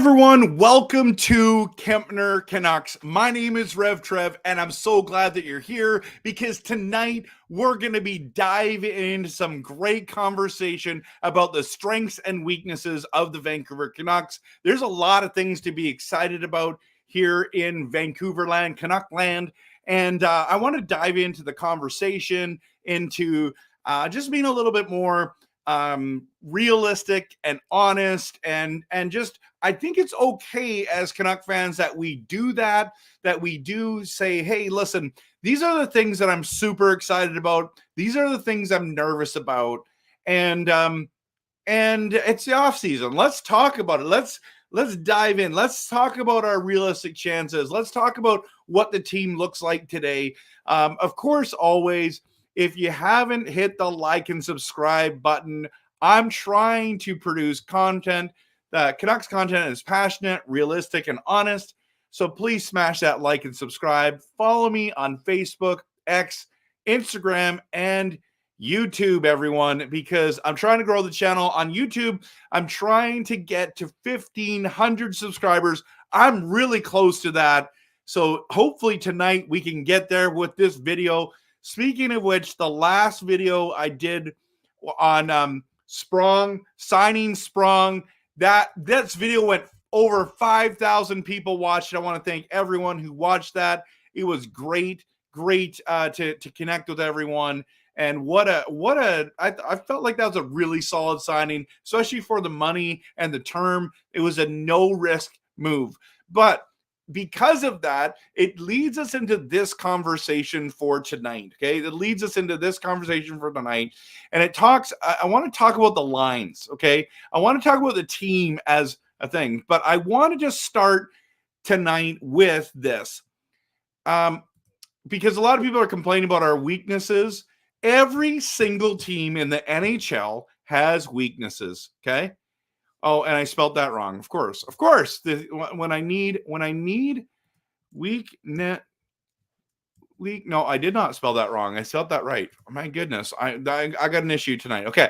everyone, welcome to Kempner Canucks. My name is RevTrev, and I'm so glad that you're here because tonight we're going to be diving into some great conversation about the strengths and weaknesses of the Vancouver Canucks. There's a lot of things to be excited about here in Vancouver land, Canuck land, and I want to dive into the conversation, into just being a little bit more realistic and honest, and just I think it's okay as Canuck fans that we do that we do say, hey, listen, these are the things that I'm super excited about. These are the things I'm nervous about. And it's the off season. Let's talk about it. Let's dive in. Let's talk about our realistic chances. Let's talk about what the team looks like today. Of course, always, if you haven't hit the like and subscribe button, I'm trying to produce content. The Canucks content is passionate, realistic, and honest. So please smash that like and subscribe. Follow me on Facebook, X, Instagram, and YouTube, everyone, because I'm trying to grow the channel on YouTube. I'm trying to get to 1,500 subscribers. I'm really close to that. So hopefully tonight we can get there with this video. Speaking of which, the last video I did on Sprong, signing Sprong, this video went over 5,000 people watched it. I want to thank everyone who watched that. It was great to connect with everyone. And I felt like that was a really solid signing, especially for the money and the term. It was a no risk move. But because of that, it leads us into this conversation for tonight. Okay. It leads us into this conversation for tonight. And I want to talk about the lines. Okay. I want to talk about the team as a thing, but I want to just start tonight with this. Because a lot of people are complaining about our weaknesses. Every single team in the NHL has weaknesses. Okay. Oh, and I spelled that wrong. Of course. When I need no, I did not spell that wrong. I spelled that right. Oh, my goodness. I got an issue tonight. Okay.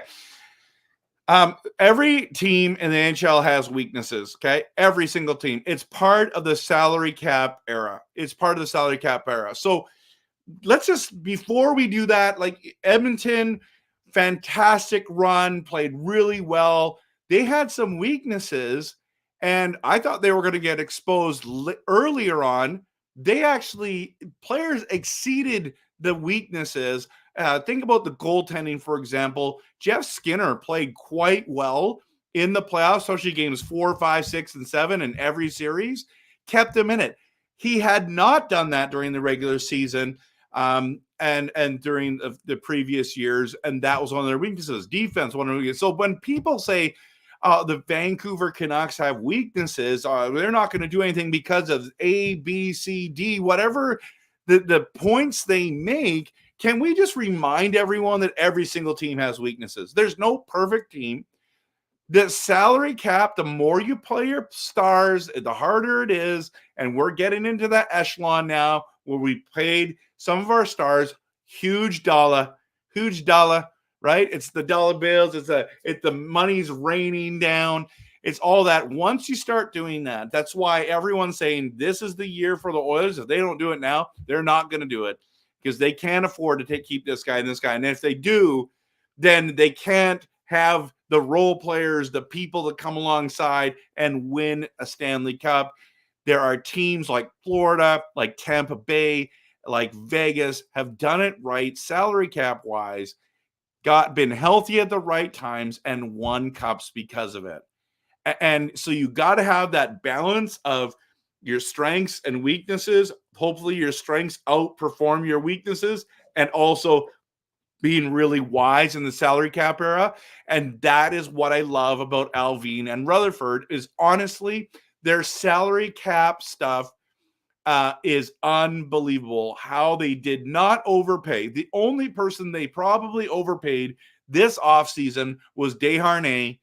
Every team in the NHL has weaknesses. Okay. Every single team. It's part of the salary cap era. So let's just, before we do that, like Edmonton, fantastic run, played really well. They had some weaknesses, and I thought they were going to get exposed earlier on. Players exceeded the weaknesses. Think about the goaltending, for example. Jeff Skinner played quite well in the playoffs, especially games 4, 5, 6, and 7 in every series, kept them in it. He had not done that during the regular season and during the previous years, and that was one of their weaknesses. Defense, one of their weaknesses. So when people say, the Vancouver Canucks have weaknesses, they're not going to do anything because of A, B, C, D, whatever the points they make, can we just remind everyone that every single team has weaknesses? There's no perfect team. The salary cap, the more you play your stars, the harder it is. And we're getting into that echelon now where we paid some of our stars huge dollar, right? It's the dollar bills. It's the money's raining down. It's all that. Once you start doing that, that's why everyone's saying this is the year for the Oilers. If they don't do it now, they're not going to do it because they can't afford to keep this guy and this guy. And if they do, then they can't have the role players, the people that come alongside and win a Stanley Cup. There are teams like Florida, like Tampa Bay, like Vegas have done it right, salary cap wise, been healthy at the right times and won cups because of it. And so you got to have that balance of your strengths and weaknesses. Hopefully your strengths outperform your weaknesses, and also being really wise in the salary cap era. And that is what I love about Alvin and Rutherford is honestly their salary cap stuff is unbelievable. How they did not overpay. The only person they probably overpaid this offseason was Desharnais.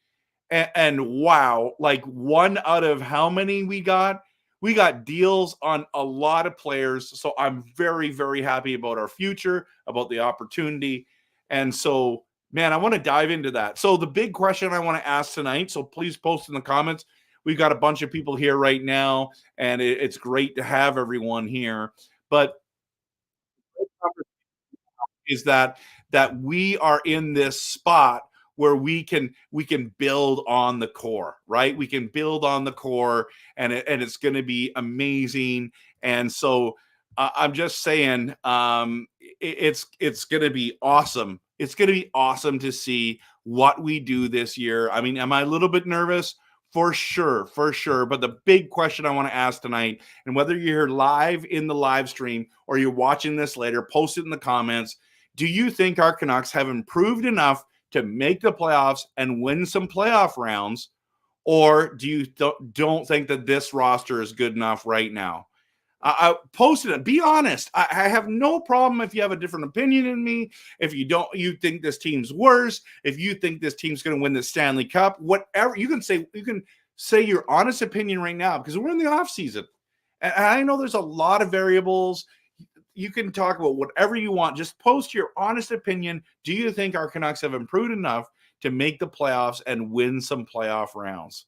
And wow, like one out of how many we got? We got deals on a lot of players. So I'm very, very happy about our future, about the opportunity. And so, man, I want to dive into that. So the big question I want to ask tonight, so please post in the comments, we've got a bunch of people here right now, and it's great to have everyone here. But is that we are in this spot where we can build on the core, right? We can build on the core, and it's going to be amazing. And so I'm just saying, it's going to be awesome. It's going to be awesome to see what we do this year. I mean, am I a little bit nervous? For sure, for sure. But the big question I want to ask tonight, and whether you're here live in the live stream or you're watching this later, post it in the comments. Do you think our Canucks have improved enough to make the playoffs and win some playoff rounds? Or do you don't think that this roster is good enough right now? I posted it. Be honest. I have no problem if you have a different opinion than me. If you don't, you think this team's worse. If you think this team's going to win the Stanley Cup, whatever you can say your honest opinion right now, because we're in the off season, and I know there's a lot of variables. You can talk about whatever you want. Just post your honest opinion. Do you think our Canucks have improved enough to make the playoffs and win some playoff rounds?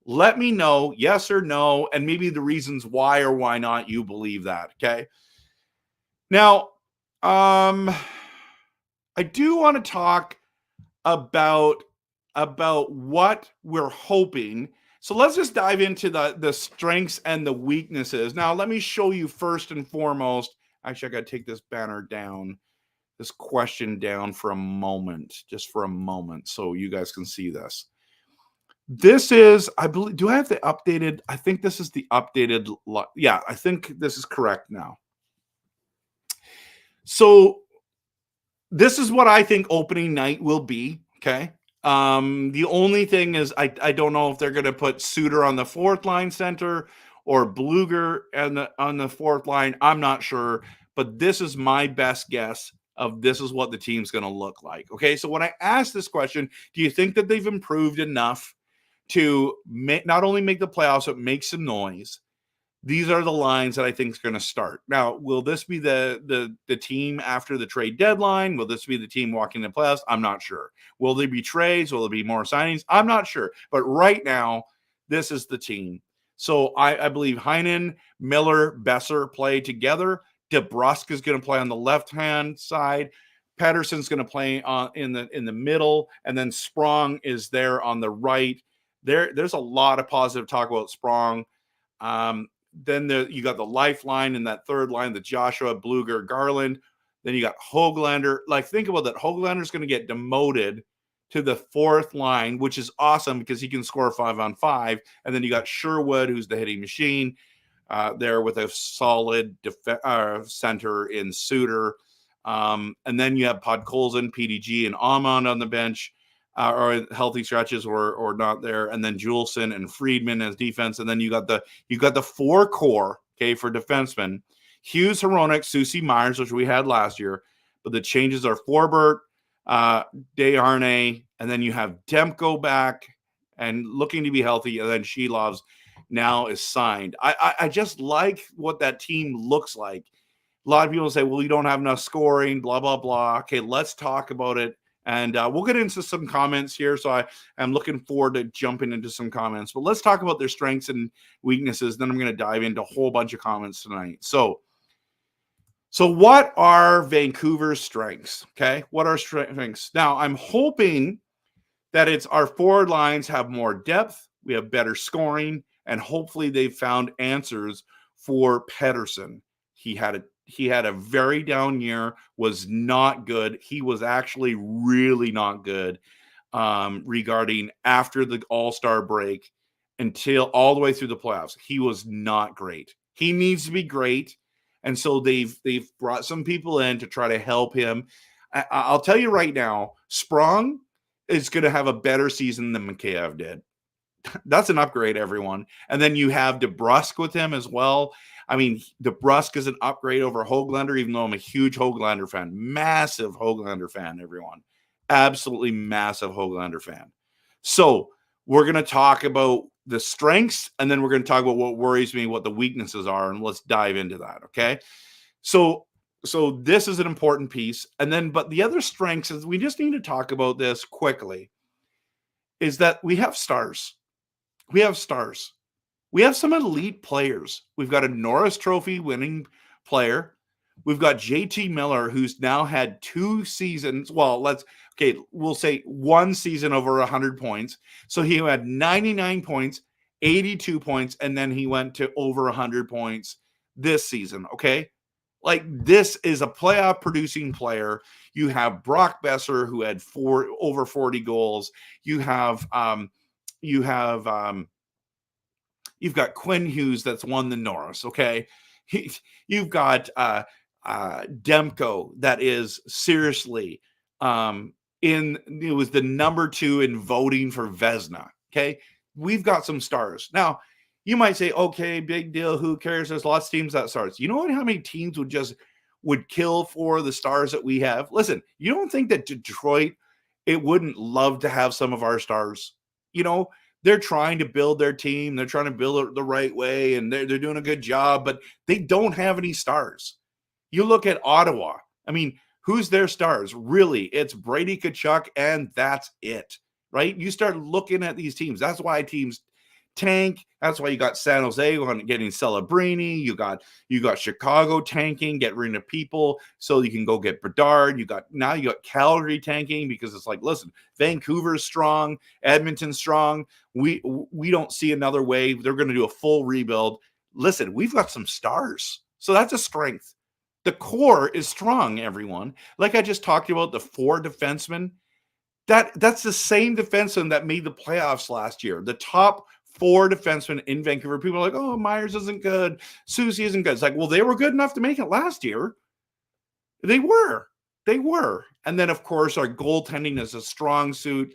Let me know, yes or no, and maybe the reasons why or why not you believe that, okay? Now, I do want to talk about what we're hoping. So let's just dive into the strengths and the weaknesses. Now, let me show you first and foremost. Actually, I got to take this banner down, this question down for a moment, just for a moment, so you guys can see this. This is, I believe, do I have the updated? I think this is the updated. Yeah, I think this is correct now. So this is what I think opening night will be, okay? The only thing is I don't know if they're going to put Suter on the fourth line center or Bluger on the fourth line. I'm not sure, but this is my best guess of this is what the team's going to look like. Okay, so when I ask this question, do you think that they've improved enough to not only make the playoffs, but make some noise? These are the lines that I think is going to start. Now, will this be the team after the trade deadline? Will this be the team walking the playoffs? I'm not sure. Will there be trades? Will there be more signings? I'm not sure. But right now, this is the team. So I believe Heinen, Miller, Besser play together. DeBrusk is going to play on the left-hand side. Pettersson's going to play in the middle, and then Sprong is there on the right. There's a lot of positive talk about Sprong. Then you got the lifeline in that third line, the Joshua, Bluger, Garland. Then you got Höglander. Like, think about that. Höglander's going to get demoted to the fourth line, which is awesome because he can score 5-on-5. And then you got Sherwood, who's the hitting machine, there with a solid center in Suter. And then you have Podkolzin, PDG, and Amon on the bench. Or healthy stretches or not there, and then Juleson and Friedman as defense, and then you got the four core, okay, for defensemen: Hughes, Hronek, Susie, Myers, which we had last year, but the changes are Forbert, Desharnais, and then you have Demko back and looking to be healthy, and then Shilovs now is signed. I just like what that team looks like. A lot of people say, well, you don't have enough scoring, blah blah blah. Okay, let's talk about it. And we'll get into some comments here. So I'm looking forward to jumping into some comments. But let's talk about their strengths and weaknesses. Then I'm going to dive into a whole bunch of comments tonight. So what are Vancouver's strengths? Okay, what are strengths? Now, I'm hoping that it's our forward lines have more depth. We have better scoring. And hopefully they've found answers for Pettersson. He had a very down year, was not good. He was actually really not good regarding after the All-Star break until all the way through the playoffs. He was not great. He needs to be great. And so they've brought some people in to try to help him. I'll tell you right now, Sprong is going to have a better season than Mikheyev did. That's an upgrade, everyone. And then you have DeBrusk with him as well. I mean, DeBrusk is an upgrade over Höglander, even though I'm a huge Höglander fan. Massive Höglander fan, everyone. Absolutely massive Höglander fan. So we're going to talk about the strengths, and then we're going to talk about what worries me, what the weaknesses are, and let's dive into that, okay? So this is an important piece. And then, but the other strengths is we just need to talk about this quickly, is that we have stars. We have stars. We have some elite players. We've got a Norris Trophy winning player. We've got JT Miller, who's now had 2 seasons. Well, we'll say 1 season over 100 points. So he had 99 points, 82 points, and then he went to over 100 points this season. Okay. Like, this is a playoff producing player. You have Brock Besser, who had over 40 goals. You've got Quinn Hughes that's won the Norris. Okay. You've got Demko that is seriously it was the number 2 in voting for Vezina. Okay. We've got some stars. Now, you might say, okay, big deal. Who cares? There's lots of teams that stars. You know how many teams would kill for the stars that we have? Listen, you don't think that Detroit, it wouldn't love to have some of our stars? You know, they're trying to build their team. They're trying to build it the right way, and they're doing a good job, but they don't have any stars. You look at Ottawa. I mean, who's their stars? Really, it's Brady Tkachuk, and that's it, right? You start looking at these teams. That's why teams tank. That's why you got San Jose getting Celebrini. You got Chicago tanking, get rid of people so you can go get Bedard. You got Calgary tanking because it's like, listen, Vancouver's strong, Edmonton's strong. We don't see another way. They're going to do a full rebuild. Listen, we've got some stars, so that's a strength. The core is strong, everyone. Like I just talked about, the 4 defensemen. That's the same defenseman that made the playoffs last year. The top 4 defensemen in Vancouver. People are like, oh, Myers isn't good. Susie isn't good. It's like, well, they were good enough to make it last year. They were. And then, of course, our goaltending is a strong suit.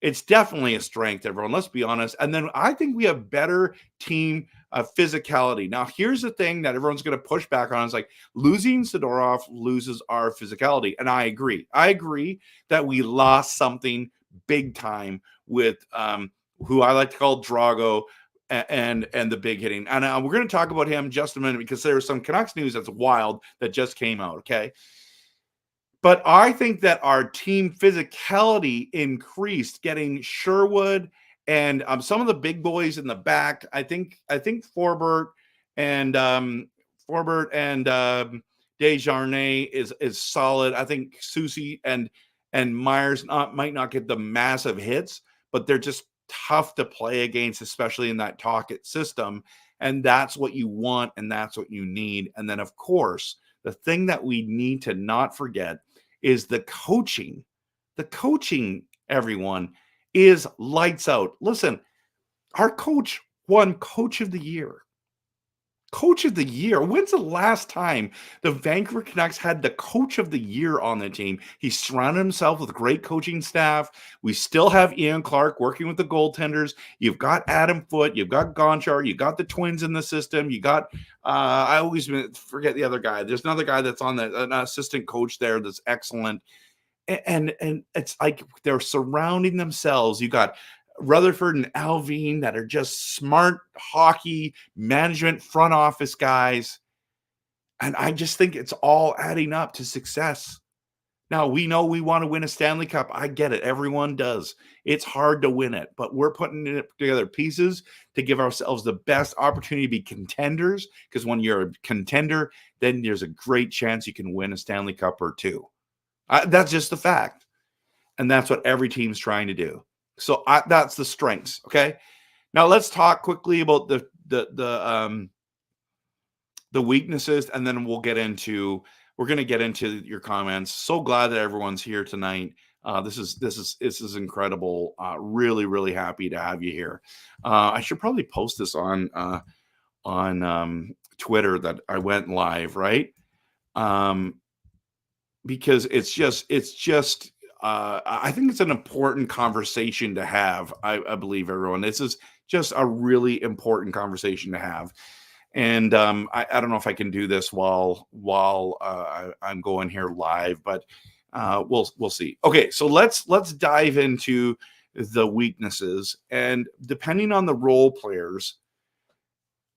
It's definitely a strength, everyone. Let's be honest. And then I think we have better team physicality. Now, here's the thing that everyone's going to push back on. It's like, losing Sidorov loses our physicality. And I agree. I agree that we lost something big time with who I like to call Drago and the big hitting. And we're going to talk about him just a minute because there's some Canucks news that's wild that just came out, okay? But I think that our team physicality increased, getting Sherwood and some of the big boys in the back. I think Forbert and Desjardins is solid. I think Susie and Myers might not get the massive hits, but they're just tough to play against, especially in that Tocchet system. And that's what you want, and that's what you need. And then, of course, the thing that we need to not forget is the coaching. The coaching, everyone, is lights out. Listen, our coach won Coach of the Year. Coach of the Year. When's the last time the Vancouver Canucks had the Coach of the Year on the team? He surrounded himself with a great coaching staff. We still have Ian Clark working with the goaltenders. You've got Adam Foote. You've got Gonchar. You got the twins in the system. You got I always forget the other guy. There's another guy that's on an assistant coach there that's excellent. And it's like they're surrounding themselves. You got Rutherford and Alvin that are just smart hockey management front office guys. And I just think it's all adding up to success. Now, we know we want to win a Stanley Cup. I get it. Everyone does. It's hard to win it, but we're putting together pieces to give ourselves the best opportunity to be contenders, because when you're a contender, then there's a great chance you can win a Stanley Cup or 2. That's just the fact. And that's what every team's trying to do. So that's the strengths. Okay. Now let's talk quickly about the weaknesses, and then we're going to get into your comments. So glad that everyone's here tonight. This is incredible. Really, really happy to have you here. I should probably post this on Twitter that I went live, right? Because it's just I think it's an important conversation to have. I believe, everyone. This is just a really important conversation to have. And I don't know if I can do this while I'm going here live, but we'll see. Okay, so let's dive into the weaknesses. And depending on the role players,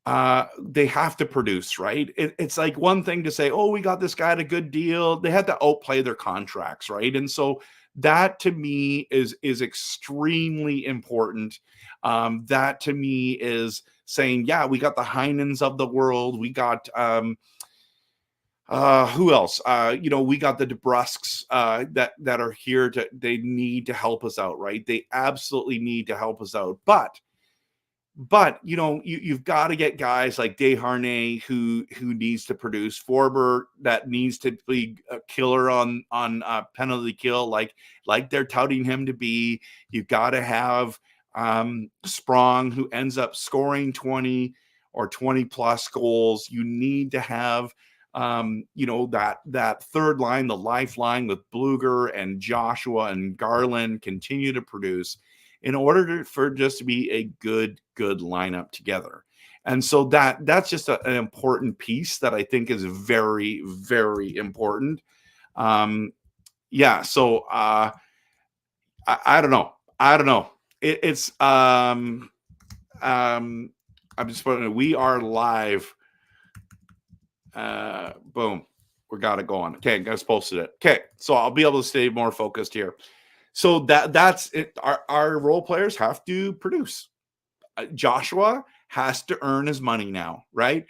they have to produce, right? It's like one thing to say, oh, we got this guy at a good deal. They had to outplay their contracts, right? And so that to me is extremely important. That to me is saying, yeah, we got the Heinens of the world. We got who else? We got the DeBrusques that are here they need to help us out, right? They absolutely need to help us out. But you've got to get guys like Desharnais who needs to produce, Forbert that needs to be a killer on penalty kill, like they're touting him to be. You've got to have Sprong, who ends up scoring 20 or 20 plus goals. You need to have that third line, the lifeline with Bluger and Joshua and Garland continue to produce in order for just to be a good lineup together. And so that's just an important piece that I think is very, very important. So I don't know. I'm just putting, we are live. Boom. We got it going. Okay, guys posted it. Okay, so I'll be able to stay more focused here. So that's it. Our role players have to produce. Joshua has to earn his money now, right?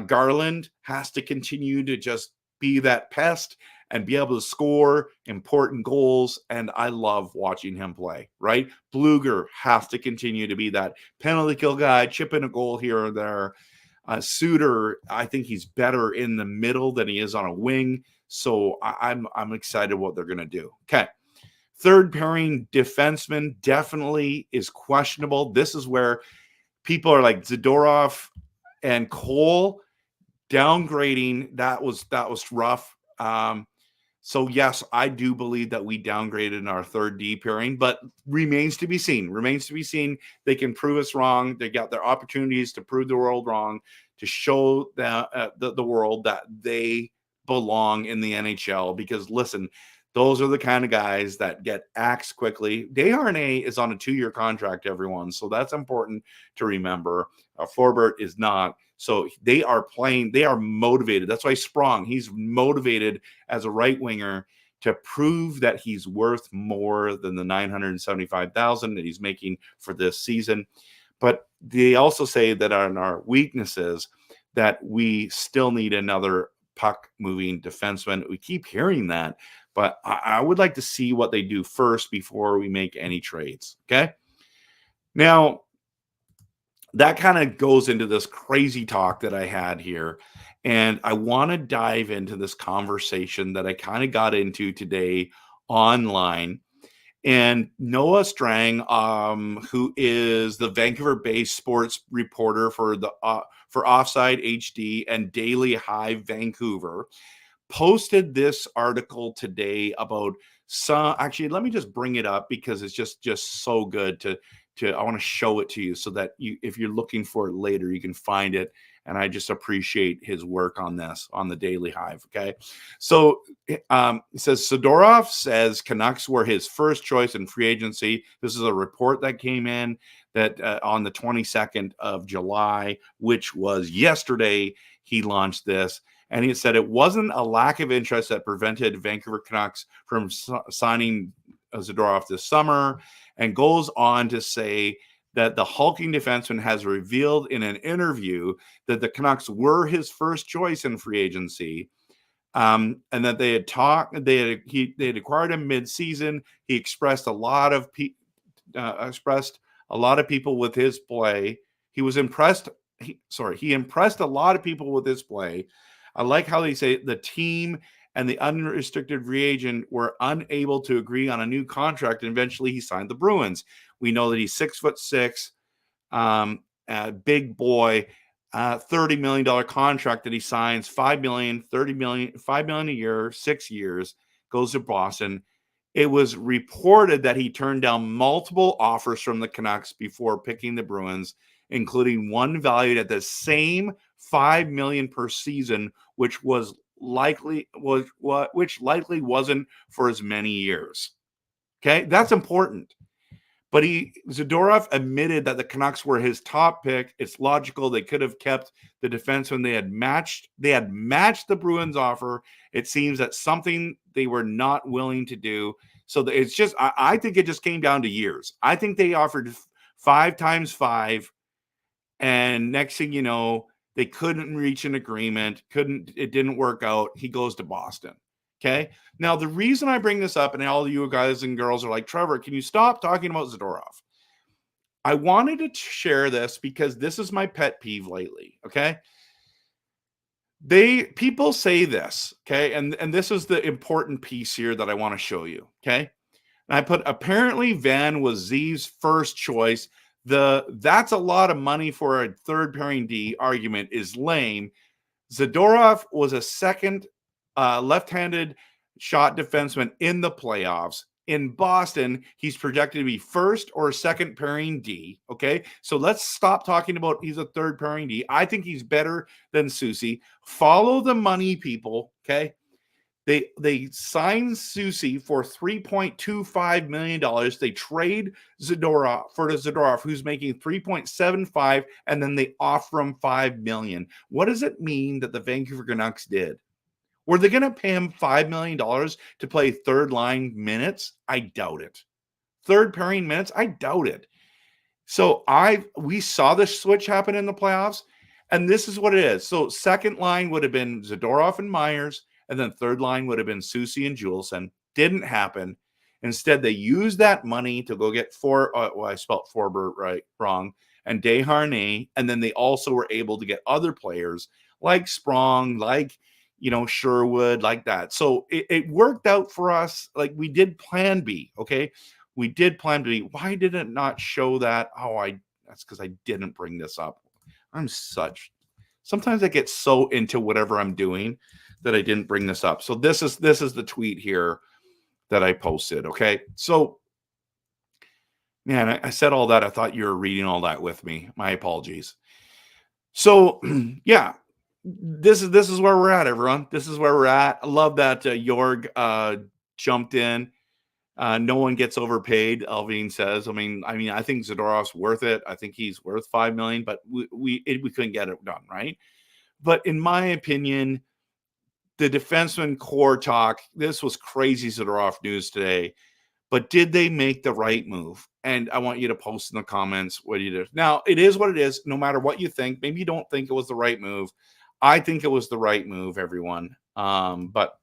Garland has to continue to just be that pest and be able to score important goals. And I love watching him play, right? Bluger has to continue to be that penalty kill guy, chip in a goal here or there. Suter, I think he's better in the middle than he is on a wing. So I'm excited what they're going to do. Okay. Third pairing defenseman definitely is questionable. This is where people are like Zadorov and Cole downgrading. That was rough. So yes, I do believe that we downgraded in our third D pairing, but remains to be seen. They can prove us wrong. They got their opportunities to prove the world wrong, to show the world that they belong in the NHL. Because listen, those are the kind of guys that get axed quickly. Desharnais is on a 2-year contract, everyone. So that's important to remember. Forbert is not. So they are playing. They are motivated. That's why Sprong, he's motivated as a right winger to prove that he's worth more than the $975,000 that he's making for this season. But they also say that on our weaknesses that we still need another puck moving defenseman. We keep hearing that. But I would like to see what they do first before we make any trades. Okay. Now, that kind of goes into this crazy talk that I had here. And I want to dive into this conversation that I kind of got into today online. And Noah Strang, who is the Vancouver-based sports reporter for Offside HD and Daily Hive Vancouver, posted this article today about actually, let me just bring it up because it's just so good to I want to show it to you so that if you're looking for it later, you can find it. And I just appreciate his work on this on the Daily Hive. Okay. So it says Zadorov says Canucks were his first choice in free agency. This is a report that came in that on the 22nd of July, which was yesterday, he launched this. And he said it wasn't a lack of interest that prevented Vancouver Canucks from signing Zadorov this summer, and goes on to say that the hulking defenseman has revealed in an interview that the Canucks were his first choice in free agency, and that they had acquired him mid-season. He expressed a lot of people with his play. He impressed a lot of people with his play. I like how they say the team and the unrestricted free agent were unable to agree on a new contract, and eventually he signed the Bruins. We know that he's 6'6", big boy, $30 million contract that he signs, $5 million a year, 6 years, goes to Boston. It was reported that he turned down multiple offers from the Canucks before picking the Bruins, including one valued at the same $5 million per season, which likely wasn't for as many years. Okay, that's important But Zadorov admitted that the Canucks were his top pick. It's logical. They could have kept the defenseman. They had matched the Bruins offer. It seems that something they were not willing to do. So it's just, I think it just came down to years. I think they offered 5 times 5. And next thing you know, they couldn't reach an agreement. It didn't work out. He goes to Boston. Okay. Now, the reason I bring this up, and all you guys and girls are like, Trevor, can you stop talking about Zadorov? I wanted to share this because this is my pet peeve lately. Okay. People say this. Okay. And this is the important piece here that I want to show you. Okay. And I put, apparently Van was Z's first choice. That's a lot of money for a third pairing D argument is lame. Zadorov was a second left-handed shot defenseman in the playoffs. In Boston, he's projected to be first or second pairing D. Okay, so let's stop talking about he's a third pairing D. I think he's better than Soucy. Follow the money, people. Okay, they signed Soucy for $3.25 million. They trade Zadorov, who's making $3.75, and then they offer him $5 million. What does it mean that the Vancouver Canucks did? Were they going to pay him $5 million to play third line minutes? I doubt it. Third pairing minutes? I doubt it. So we saw this switch happen in the playoffs, and this is what it is. So second line would have been Zadorov and Myers, and then third line would have been Soucy and Juleson. Didn't happen. Instead, they used that money to go get I spelled Forbert wrong, and Desharnais, and then they also were able to get other players like Sprong, like Sherwood, like that. So it worked out for us. Like we did plan B, okay? We did plan B. Why did it not show that? That's because I didn't bring this up. Sometimes I get so into whatever I'm doing that I didn't bring this up. So this is the tweet here that I posted, okay? So, man, I said all that. I thought you were reading all that with me. My apologies. So, yeah. This is where we're at, everyone. This is where we're at. I love that Jorg jumped in. No one gets overpaid, Alvin says. I mean, I think Zadorov's worth it. I think he's worth $5 million, but we couldn't get it done, right? But in my opinion, the defenseman core talk, this was crazy Zadorov news today. But did they make the right move? And I want you to post in the comments what you did. Now, it is what it is. No matter what you think, maybe you don't think it was the right move. I think it was the right move, everyone. But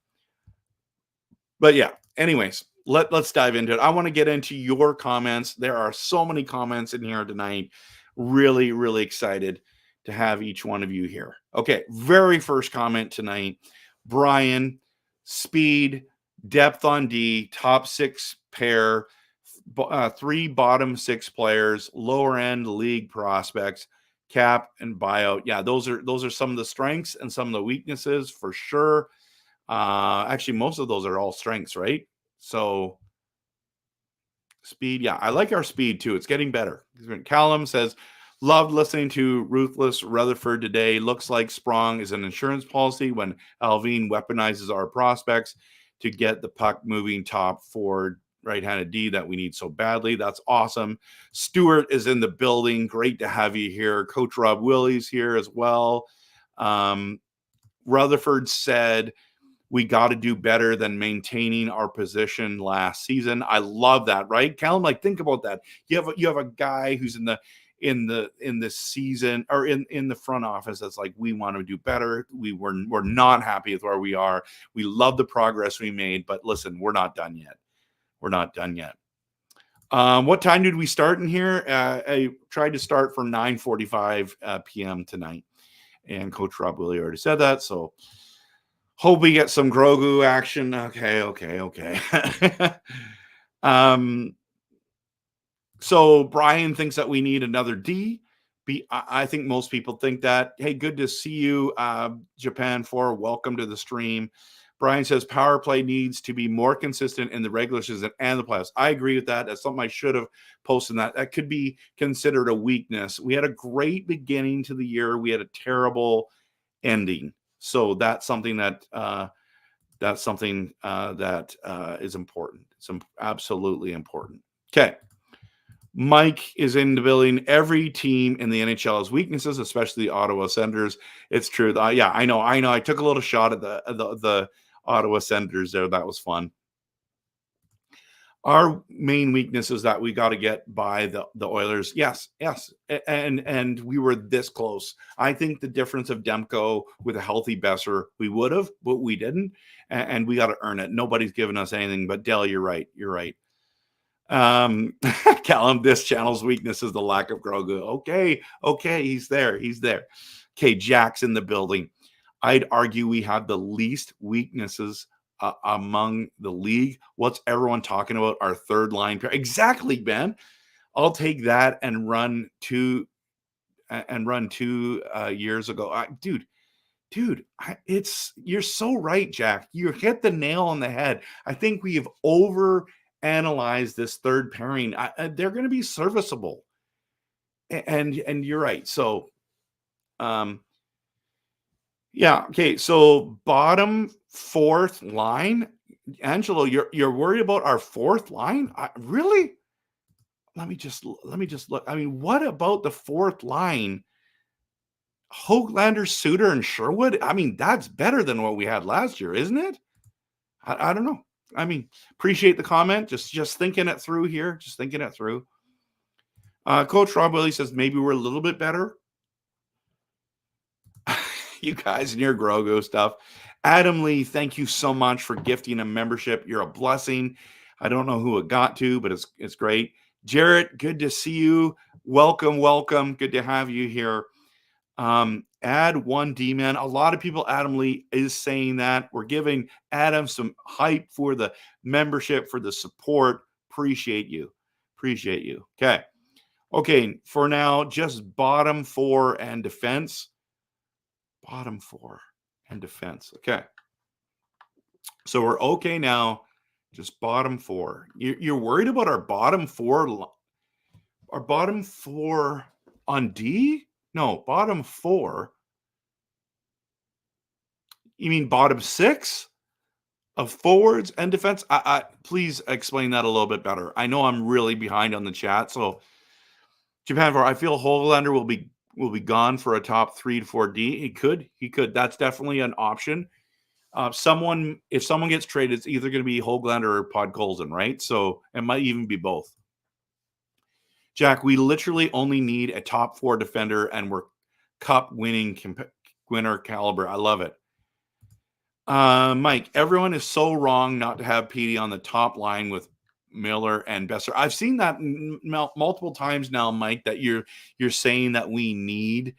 yeah. Anyways, let's dive into it. I want to get into your comments. There are so many comments in here tonight. Really, really excited to have each one of you here. Okay, very first comment tonight. Brian, speed, depth on D, top 6 pair, 3 bottom 6 players, lower end league prospects, cap and buyout. Yeah, those are some of the strengths and some of the weaknesses for sure. Actually, most of those are all strengths, right? So speed, yeah, I like our speed too. It's getting better. Callum says, loved listening to Ruthless Rutherford today. Looks like Sprong is an insurance policy when Alvin weaponizes our prospects to get the puck moving top forward right-handed D that we need so badly. That's awesome. Stuart is in the building. Great to have you here. Coach Rob Willie's here as well. Rutherford said, we got to do better than maintaining our position last season. I love that, right? Callum, like, think about that. You have a guy who's in the season or in the front office that's like, we want to do better. We're not happy with where we are. We love the progress we made, but listen, we're not done yet. We're not done yet. What time did we start in here? I tried to start for 9:45 p.m. tonight, and Coach Rob Willie already said that. So hope we get some Grogu action. Okay. So Brian thinks that we need another D. I think most people think that. Hey, good to see you, Japan 4. Welcome to the stream. Brian says power play needs to be more consistent in the regular season and the playoffs. I agree with that. That's something I should have posted. That could be considered a weakness. We had a great beginning to the year. We had a terrible ending. So that's something that is important. It's absolutely important. Okay. Mike is in the building. Every team in the NHL has weaknesses, especially the Ottawa Senators. It's true. Yeah, I know. I took a little shot at the Ottawa Senators there. That was fun. Our main weakness is that we got to get by the Oilers. Yes. And we were this close. I think the difference of Demko with a healthy Besser, we would have, but we didn't. And we got to earn it. Nobody's given us anything. But Dell, you're right. You're right. Callum, this channel's weakness is the lack of Grogu. Okay, he's there. Okay, Jack's in the building. I'd argue we have the least weaknesses among the league. What's everyone talking about? Our third line pair. Exactly, Ben. I'll take that and run two years ago. Dude, you're so right, Jack. You hit the nail on the head. I think we have overanalyzed this third pairing. They're going to be serviceable, and you're right. So, yeah, okay. So bottom fourth line, Angelo, you're worried about our fourth line? Really? Let me just look. I mean, what about the fourth line? Hoglander, Suter, and Sherwood. I mean, that's better than what we had last year, isn't it? I don't know. I mean, appreciate the comment. Just thinking it through here. Just thinking it through. Coach Rob Willie says maybe we're a little bit better. You guys and your Grogu stuff. Adam Lee, thank you so much for gifting a membership. You're a blessing. I don't know who it got to, but it's great. Jarrett, good to see you. Welcome. Good to have you here. Add one D-man. A lot of people, Adam Lee is saying that. We're giving Adam some hype for the membership, for the support. Appreciate you. Okay, for now, just bottom four and defense. Okay. So we're okay now. Just bottom four. You're worried about our bottom four? Our bottom four on D? No, bottom four. You mean bottom six of forwards and defense? Please explain that a little bit better. I know I'm really behind on the chat. So Japan, I feel Hoglander will be gone for a top 3 to 4D. He could. That's definitely an option. If someone gets traded, it's either going to be Hoglander or Podkolzin, right? So it might even be both. Jack, we literally only need a top 4 defender, and we're cup winning winner caliber. I love it. Mike, everyone is so wrong not to have Petey on the top line with Miller and Besser. I've seen that multiple times now, Mike, that you're saying that we need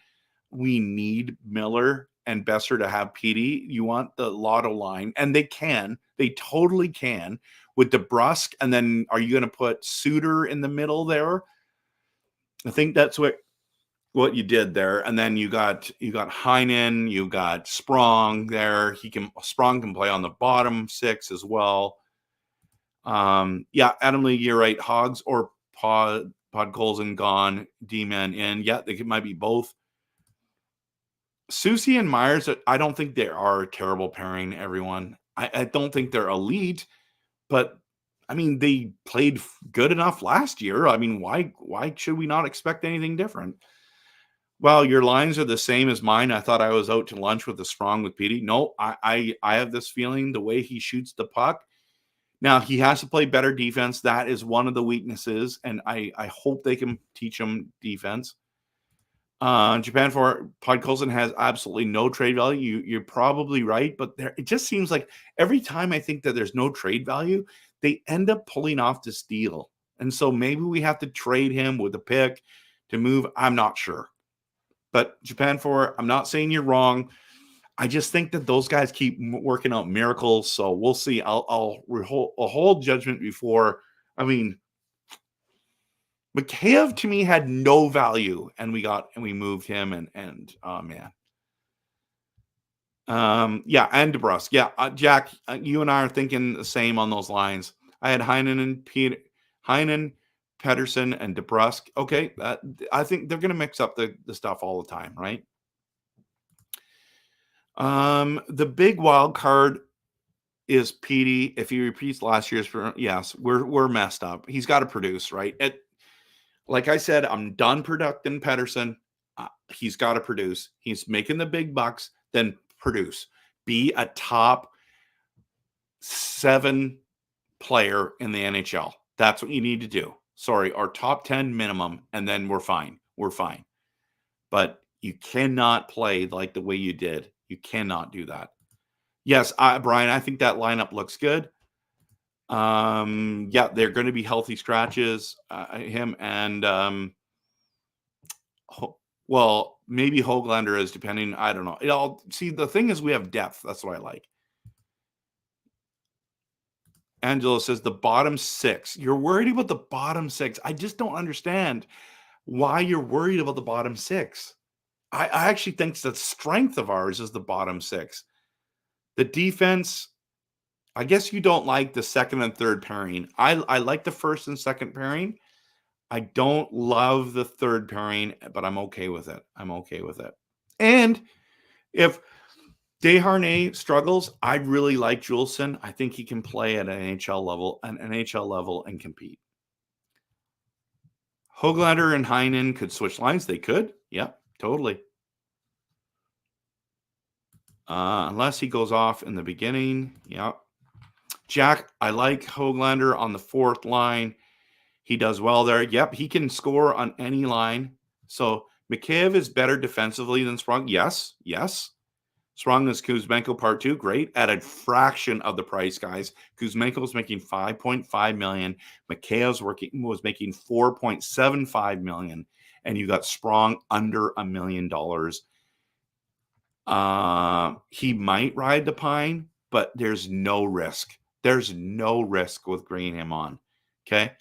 Miller and Besser to have Petey. You want the Lotto line, and they totally can with DeBrusk. And then are you going to put Suter in the middle there? I think that's what you did there. And then you got Heinen, you got Sprong there. Sprong can play on the bottom 6 as well. Yeah, Adam Lee, you're right. Hogs or Podkolzin gone, D-man in. Yeah, they might be both. Susie and Myers, I don't think they are a terrible pairing, everyone. I don't think they're elite, but I mean, they played good enough last year. I mean, why should we not expect anything different? Well, your lines are the same as mine. I thought I was out to lunch with the Sprong with Petey. No, I have this feeling the way he shoots the puck. Now, he has to play better defense. That is one of the weaknesses, and I hope they can teach him defense. Japan for Podkolzin has absolutely no trade value. You're probably right, but it just seems like every time I think that there's no trade value, they end up pulling off this deal. And so maybe we have to trade him with a pick to move. I'm not sure. But Japan for, I'm not saying you're wrong. I just think that those guys keep working out miracles. So we'll see. I'll hold judgment before. I mean, Mikheyev to me had no value, and we moved him, and oh man. Yeah, and DeBrusk. Yeah, Jack, you and I are thinking the same on those lines. I had Heinen, Pedersen, and DeBrusk. Okay, I think they're going to mix up the stuff all the time, right? The big wild card is Petey. If he repeats last year's, yes, we're messed up. He's got to produce, right? Like I said, I'm done protecting Pedersen. He's got to produce. He's making the big bucks, then produce. Be a top 7 player in the NHL. That's what you need to do. Sorry, our top 10 minimum, and then we're fine. We're fine. But you cannot play like the way you did. You cannot do that. Yes, Brian, I think that lineup looks good. Yeah, they're going to be healthy scratches. Him and well, maybe Höglander is, depending. I don't know. See, the thing is, we have depth. That's what I like. Angelo says the bottom 6. You're worried about the bottom 6. I just don't understand why you're worried about the bottom 6. I actually think the strength of ours is the bottom 6. The defense, I guess you don't like the second and third pairing. I like the first and second pairing. I don't love the third pairing, but I'm okay with it. I'm okay with it. And if Desharnais struggles, I really like Juleson. I think he can play at an NHL level and compete. Höglander and Heinen could switch lines. They could. Yep, totally. Unless he goes off in the beginning. Yep. Jack, I like Höglander on the 4th line. He does well there. Yep, he can score on any line. So Mikheyev is better defensively than Sprong. Yes. Sprong is Kuzmenko part 2. Great. At a fraction of the price, guys. Kuzmenko was making $5.5 million. Mikheyev was making $4.75 million. And you got Sprong under $1 million. He might ride the pine, but there's no risk. There's no risk with bringing him on. Okay.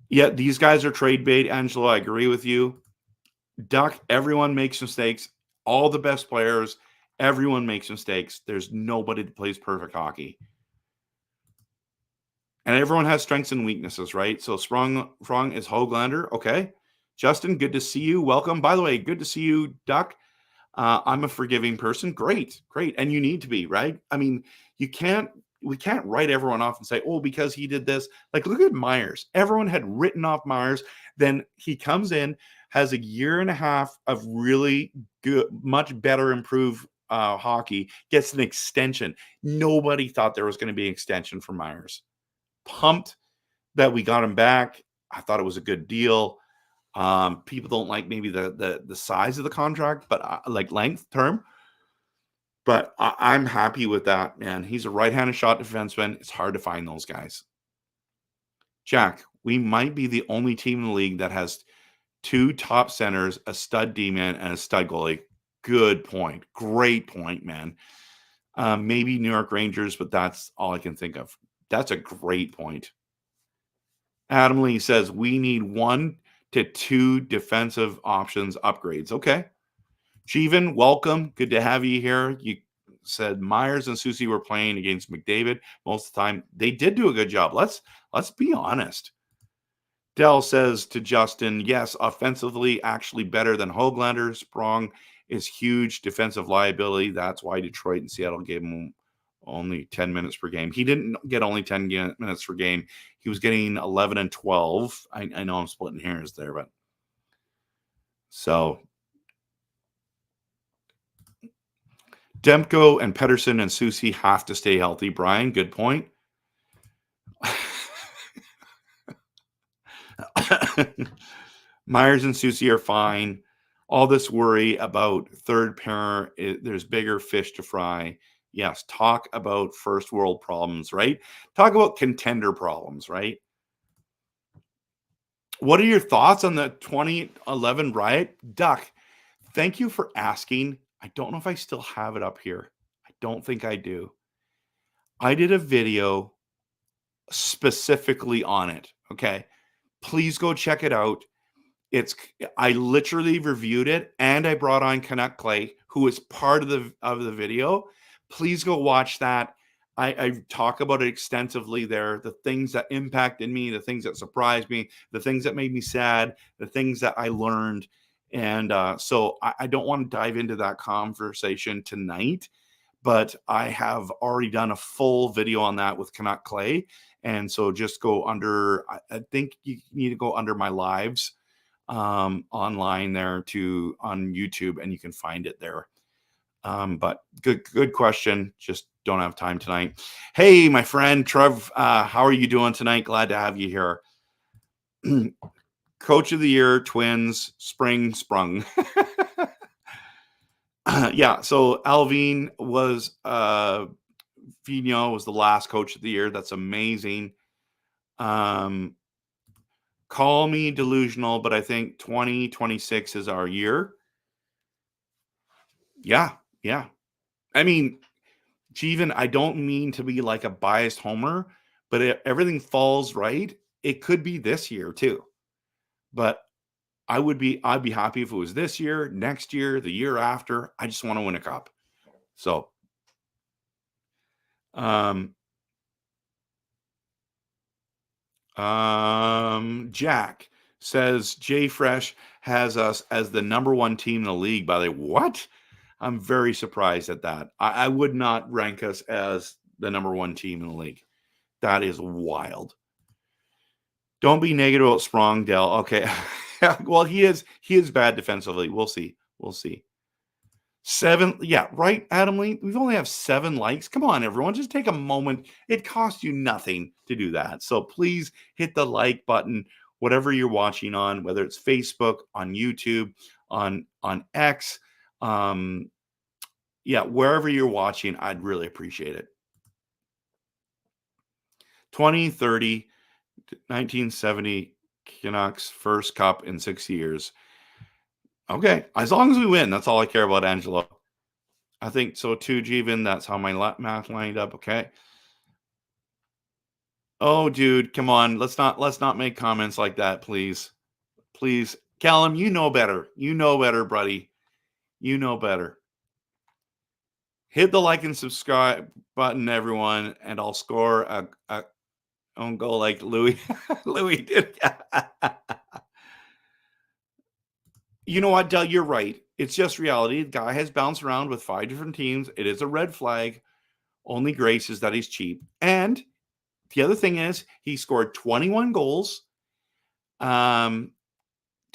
Yeah, these guys are trade bait, Angelo. I agree with you. Duck, everyone makes mistakes. All the best players, everyone makes mistakes. There's nobody that plays perfect hockey. And everyone has strengths and weaknesses, right? So Sprong is Höglander. Okay. Justin, good to see you. Welcome. By the way, good to see you, Duck. I'm a forgiving person. Great. And you need to be, right? I mean, we can't write everyone off and say, oh, because he did this. Like, look at Myers. Everyone had written off Myers. Then he comes in, has a year and a half of really good, much better improved hockey, gets an extension. Nobody thought there was going to be an extension for Myers. Pumped that we got him back. I thought it was a good deal. People don't like maybe the size of the contract, but like length term. But I'm happy with that, man. He's a right-handed shot defenseman. It's hard to find those guys. Jack, we might be the only team in the league that has 2 top centers, a stud D-man, and a stud goalie. Good point. Great point, man. Maybe New York Rangers, but that's all I can think of. That's a great point. Adam Lee says we need 1 to 2 defensive options upgrades. Okay. Jeevan, welcome. Good to have you here. You said Myers and Susie were playing against McDavid most of the time. They did do a good job. Let's be honest. Dell says to Justin, yes, offensively actually better than Höglander. Sprong is huge defensive liability. That's why Detroit and Seattle gave him only 10 minutes per game. He didn't get only 10 minutes per game. He was getting 11 and 12. I know I'm splitting hairs there, but so Demko and Pedersen and Susie have to stay healthy. Brian, good point. Myers and Susie are fine. All this worry about third pair, there's bigger fish to fry. Yes, talk about first world problems, right? Talk about contender problems, right? What are your thoughts on the 2011 riot? Duck, thank you for asking. I don't know if I still have it up here. I don't think I do. I did a video specifically on it. Okay. Please go check it out. I literally reviewed it, and I brought on Canuck Clay, who is part of the video. Please go watch that. I talk about it extensively there. The things that impacted me, the things that surprised me, the things that made me sad, the things that I learned. And so I don't want to dive into that conversation tonight, but I have already done a full video on that with Canuck Clay. And so just go under, I think you need to go under my lives online there on YouTube, and you can find it there. But good question. Just don't have time tonight. Hey, my friend Trev, how are you doing tonight? Glad to have you here. Coach of the Year, Twins, spring sprung. Yeah, so Alvin was Vigneault was the last Coach of the Year. That's amazing. Call me delusional, but I think 2026 is our year. Yeah. I mean, Jeevan, I don't mean to be like a biased homer, but if everything falls right, it could be this year too. But I'd be happy if it was this year, next year, the year after. I just want to win a cup. So, Jack says Jay Fresh has us as the number one team in the league. By the way, what? I'm very surprised at that. I would not rank us as the number one team in the league. That is wild. Don't be negative about Sprong, Dell. Okay. Well, he is bad defensively. We'll see. 7. Yeah, right, Adam Lee? We've only have 7 likes. Come on, everyone. Just take a moment. It costs you nothing to do that. So please hit the like button, whatever you're watching on, whether it's Facebook, on YouTube, on X. Yeah, wherever you're watching, I'd really appreciate it. 2030, 1970 Canucks first cup in 6 years. Okay, as long as we win, that's all I care about, Angelo. I think so too, Jeevan. That's how my math lined up. Okay. Oh, dude, come on. Let's not make comments like that, please. Please. Callum, you know better. You know better, buddy. You know better. Hit the like and subscribe button, everyone, and I'll score a own goal like Louis. Louis did. You know what, Del? You're right. It's just reality. The guy has bounced around with 5 different teams. It is a red flag. Only grace is that he's cheap. And the other thing is he scored 21 goals 2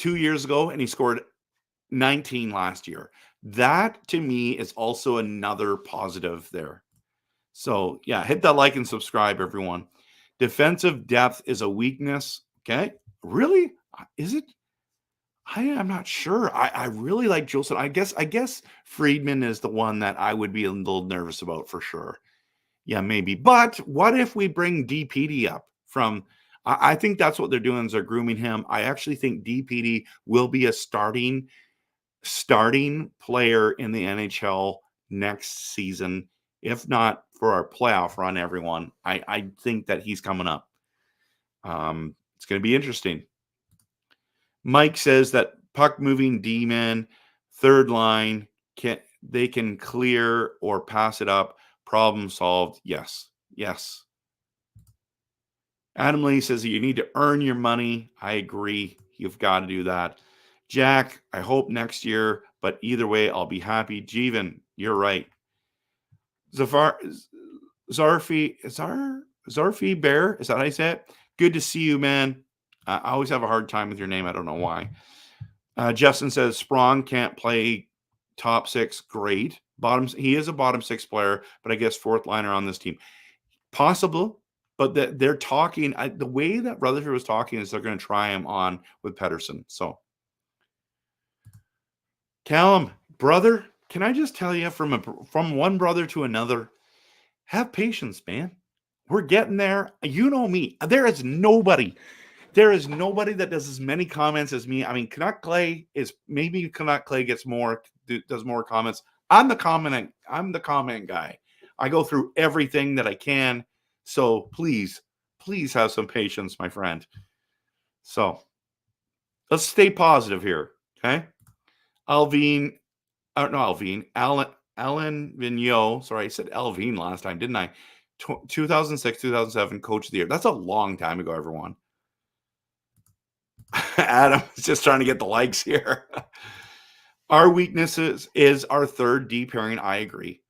years ago, and he scored 19 last year. That, to me, is also another positive there. So, yeah, hit that like and subscribe, everyone. Defensive depth is a weakness. Okay. Really? Is it? I'm not sure. I really like Jolson. I guess Friedman is the one that I would be a little nervous about for sure. Yeah, maybe. But what if we bring DPD up from? I think that's what they're doing is they're grooming him. I actually think DPD will be a starting player in the NHL next season, if not for our playoff run. Everyone, I think that he's coming up. It's going to be interesting. Mike says that puck moving D-man, third line, they can clear or pass it up. Problem solved. Yes. Adam Lee says you need to earn your money. I agree. You've got to do that. Jack, I hope next year, but either way, I'll be happy. Jeevan, you're right. Zarfi Bear, is that how you say it? Good to see you, man. I always have a hard time with your name. I don't know why. Justin says Sprong can't play top 6. Great. He is a bottom 6 player, but I guess 4th liner on this team. Possible, but they're talking. The way that Rutherford was talking is they're going to try him on with Pettersson. So, Callum, brother, can I just tell you from one brother to another, have patience, man. We're getting there. You know me. There is nobody that does as many comments as me. I mean, Canuck Clay does more comments. I'm the comment guy. I go through everything that I can. So please have some patience, my friend. So let's stay positive here. Okay. Alan Vigneault. Sorry, I said Alvin last time, didn't I? 2006, 2007 Coach of the Year. That's a long time ago, everyone. Adam is just trying to get the likes here. Our weaknesses is our third D pairing. I agree.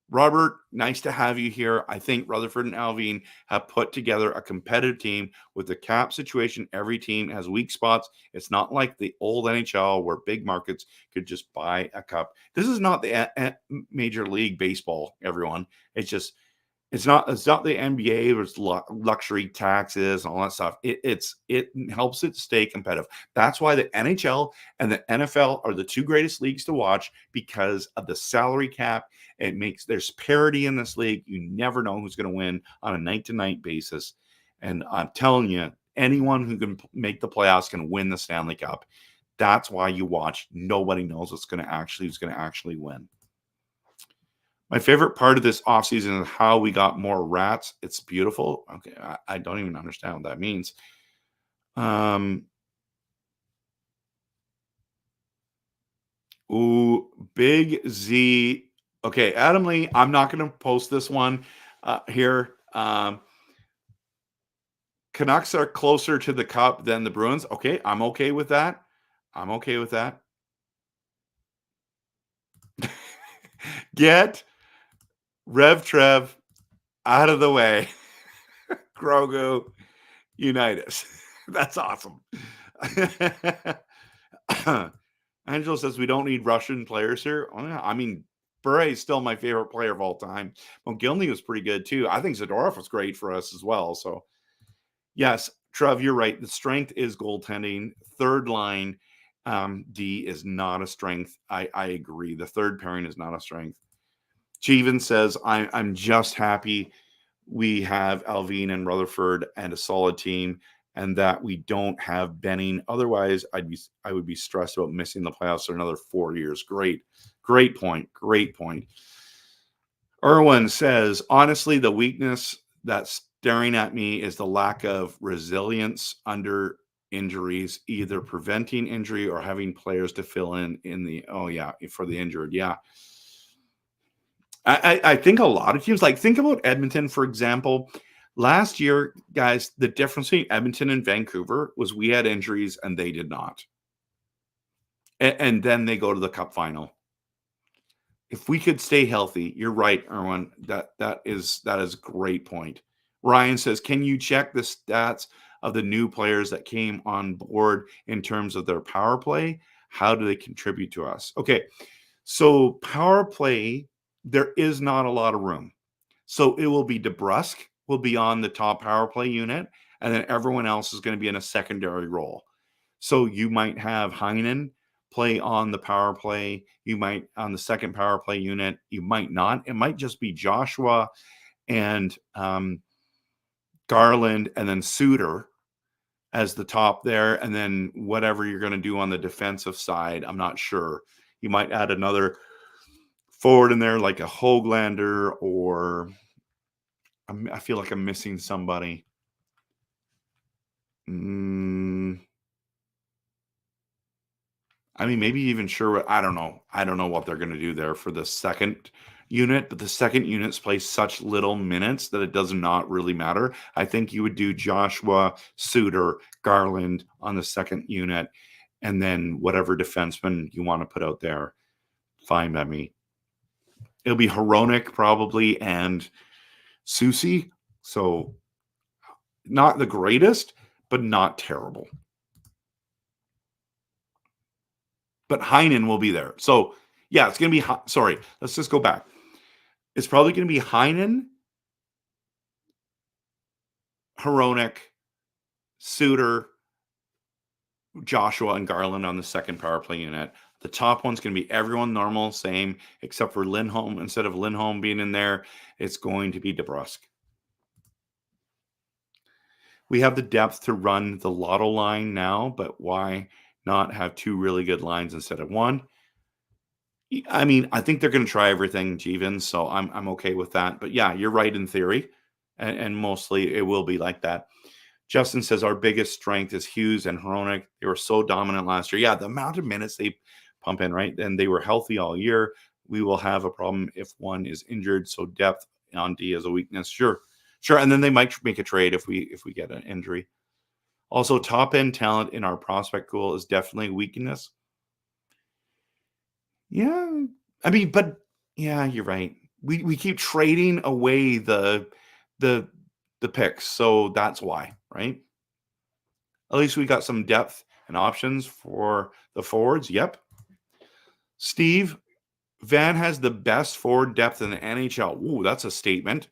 Robert, nice to have you here. I think Rutherford and Alvin have put together a competitive team with the cap situation. Every team has weak spots. It's not like the old NHL where big markets could just buy a cup. This is not the Major League Baseball, everyone. It's not the NBA. There's luxury taxes and all that stuff. It helps it stay competitive. That's why the NHL and the NFL are the two greatest leagues to watch because of the salary cap. There's parity in this league. You never know who's going to win on a night to night basis. And I'm telling you, anyone who can make the playoffs can win the Stanley Cup. That's why you watch. Nobody knows who's going to actually win. My favorite part of this offseason is how we got more rats. It's beautiful. Okay, I don't even understand what that means. Big Z. Okay, Adam Lee, I'm not going to post this one here. Canucks are closer to the cup than the Bruins. Okay, I'm okay with that. Get RevTrev out of the way. Grogu, Unitas. That's awesome. Angelo says we don't need Russian players here. Oh, yeah. I mean, Bure is still my favorite player of all time. Mogilny was pretty good too. I think Zadorov was great for us as well. So, yes, Trev, you're right. The strength is goaltending. Third line, D is not a strength. I agree. The third pairing is not a strength. Jeevan says, I'm just happy we have Alvin and Rutherford and a solid team, and that we don't have Benning. Otherwise, I would be stressed about missing the playoffs for another 4 years. Great point. Erwin says, honestly, the weakness that's staring at me is the lack of resilience under injuries, either preventing injury or having players to fill in for the injured. Yeah. I think a lot of teams, like think about Edmonton, for example. Last year, guys, the difference between Edmonton and Vancouver was we had injuries and they did not. And then they go to the cup final. If we could stay healthy, you're right, Erwin. That is a great point. Ryan says, can you check the stats of the new players that came on board in terms of their power play? How do they contribute to us? Okay, so power play, there is not a lot of room. So it will be DeBrusk will be on the top power play unit, and then everyone else is going to be in a secondary role. So you might have Heinen play on the power play. You might on the second power play unit. You might not. It might just be Joshua and Garland and then Suter as the top there. And then whatever you're going to do on the defensive side, I'm not sure. You might add another forward in there like a Hoaglander, or I feel like I'm missing somebody. I mean, maybe even sure. I don't know. I don't know what they're going to do there for the second unit, but the second units play such little minutes that it does not really matter. I think you would do Joshua, Suter, Garland on the second unit, and then whatever defenseman you want to put out there, fine by me. It'll be Hronek probably and Susie. So not the greatest, but not terrible. But Heinen will be there. So, yeah, it's going to be – sorry, let's just go back. It's probably going to be Heinen, Hronek, Suter, Joshua, and Garland on the second power play unit. The top one's going to be everyone normal, same, except for Lindholm. Instead of Lindholm being in there, it's going to be DeBrusk. We have the depth to run the Lotto line now, but why not have two really good lines instead of one? I mean, I think they're going to try everything, Jeevan, so I'm okay with that. But yeah, you're right in theory, and mostly it will be like that. Justin says our biggest strength is Hughes and Hronek. They were so dominant last year. Yeah, the amount of minutes they pump in, right? And they were healthy all year. We will have a problem if one is injured. So depth on D is a weakness. Sure. And then they might make a trade if we get an injury. Also, top end talent in our prospect pool is definitely a weakness. Yeah, I mean, but yeah, you're right. we keep trading away the picks, so that's why, right? At least we got some depth and options for the forwards. Yep. Steve, Van has the best forward depth in the NHL. Ooh, that's a statement.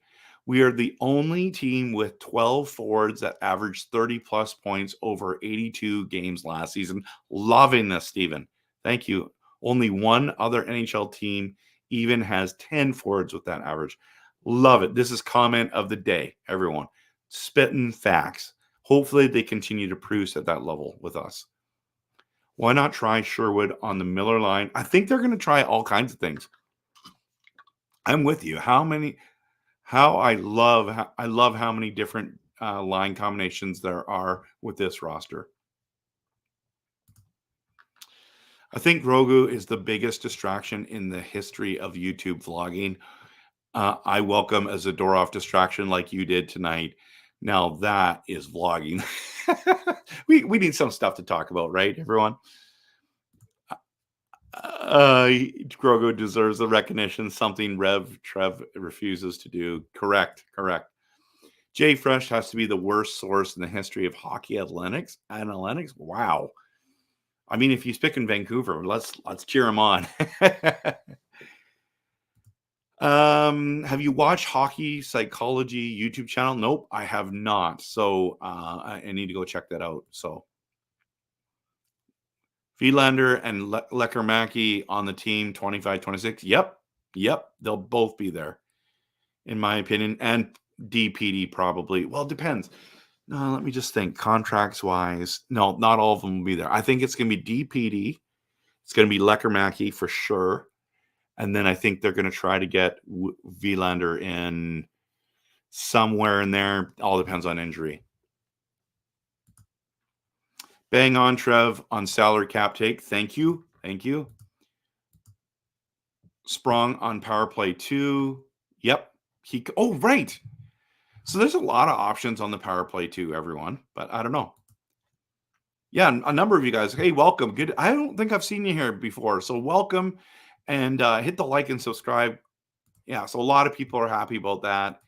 We are the only team with 12 forwards that averaged 30 plus points over 82 games last season. Loving this, Steven. Thank you. Only one other NHL team even has 10 forwards with that average. Love it. This is comment of the day, everyone. Spitting facts. Hopefully they continue to produce at that level with us. Why not try Sherwood on the Miller line? I think they're going to try all kinds of things. I'm with you. I love how many different line combinations there are with this roster. I think Grogu is the biggest distraction in the history of YouTube vlogging. I welcome a Zadorov distraction like you did tonight. Now that is vlogging. we need some stuff to talk about, right, everyone? Grogu deserves the recognition, something RevTrev refuses to do. Correct. Jay Fresh has to be the worst source in the history of hockey analytics. Wow. I mean, if he's picking Vancouver, let's cheer him on. Have you watched Hockey Psychology YouTube channel? Nope, I have not. So I need to go check that out. So Friedlander and Leckermacki on the team 25-26. Yep. They'll both be there, in my opinion. And DPD probably. Well, it depends. No, let me just think. Contracts wise, no, not all of them will be there. I think it's going to be DPD. It's going to be Leckermacki for sure. And then I think they're going to try to get Vilander in somewhere in there. All depends on injury. Bang on, Trev, on salary cap take. Thank you. Sprong on power play 2. Yep. Right. So there's a lot of options on the power play 2, everyone. But I don't know. Yeah, a number of you guys. Hey, welcome. Good. I don't think I've seen you here before. So welcome. And hit the like and subscribe. Yeah, so a lot of people are happy about that.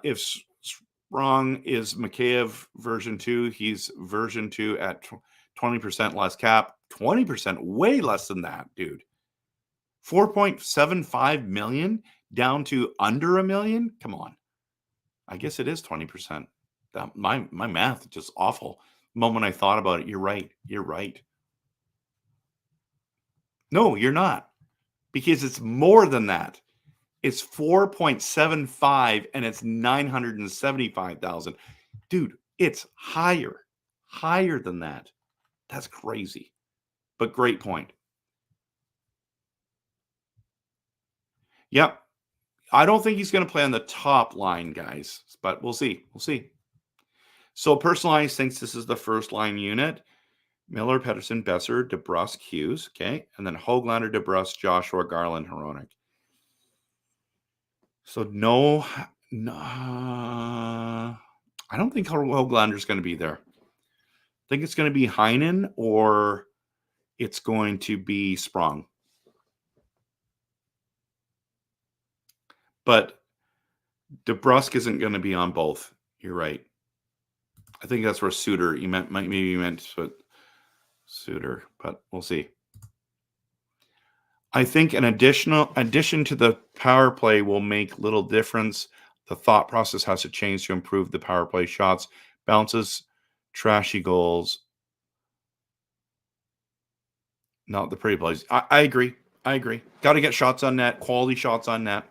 If Sprong is Mikheyev version 2, he's version 2 at 20% less cap. 20%, way less than that, dude. 4.75 million down to under $1 million? Come on. I guess it is 20%. My math is just awful. The moment I thought about it, you're right. No, you're not. Because it's more than that. It's 4.75 and it's 975,000. Dude, it's higher than that. That's crazy. But great point. Yep. I don't think he's going to play on the top line, guys, but we'll see. So Personalized thinks this is the first line unit. Miller, Pettersson, Besser, DeBrusk, Hughes. Okay. And then Höglander, DeBrusk, Joshua, Garland, Hronek. So no, I don't think Höglander's going to be there. I think it's going to be Heinen or it's going to be Sprong. But DeBrusk isn't going to be on both. You're right. I think that's where Suter, maybe you meant Suter, but we'll see. I think an addition to the power play will make little difference. The thought process has to change to improve the power play shots, bounces, trashy goals. Not the pretty plays. I agree. Got to get shots on net, quality shots on net.